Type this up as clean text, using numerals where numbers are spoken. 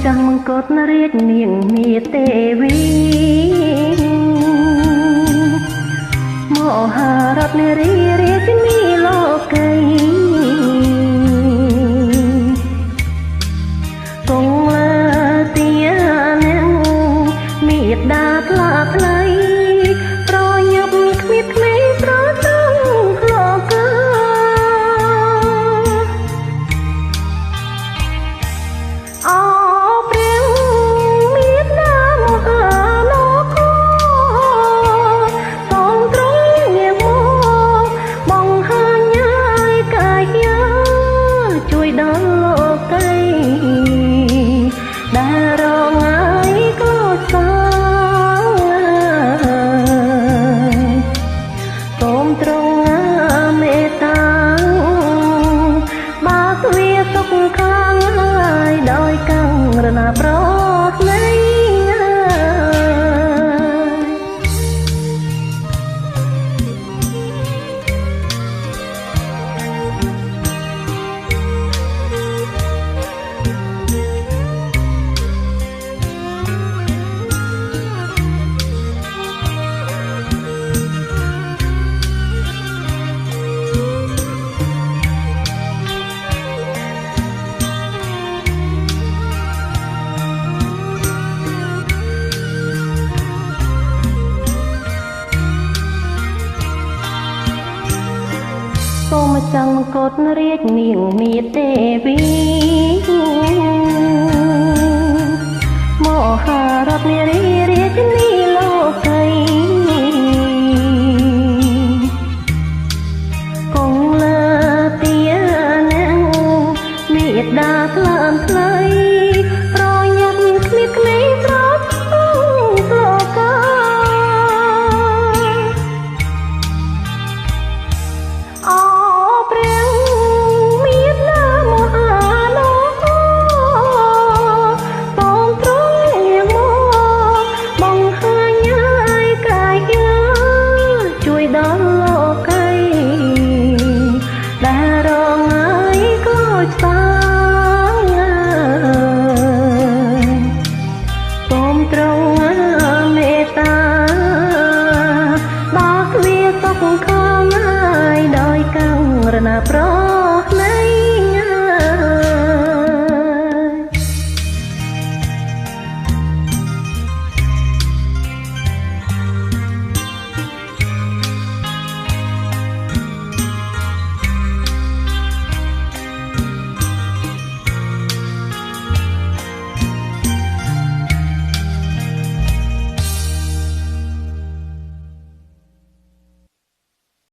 ចាំមង្គតរាជនាងមាទេវីមហារតនារីរាជនីលោកីគង់លើទីនាងមេដាថ្លាថ្លៃប្រញាប់គ្មានក្មេងប្រទៅលោកអូព្រះមេដាមហាលោកសូមទ្រង់ងាកមកបង្ហាញឲ្យកាយជួយដល់លោកីដែលរងឲ្យក្លោចសាសូមទ្រង់មេត្តាបើកវាសុខខាងហើយដោយកាំងរណាប្រស្នៃសូមចាំមង្គតរាជនាងមាទេវីមហារតនារីរាជនីលោកីគង់លើទីនាងមេដាថ្លើមថ្លៃប្រញាប់គ្មានក្មេងប្រទៅលោកអូព្រះមេដាមហាលោកសូមទ្រង់ងាកមកបង្ហាញឲ្យកាយជួយដល់លោកីដែលរងឲ្យក្លោចសាសូមទ្រង់មេត្តាបើកវាសុខខាងហើយដោយកាំងរណាប្រ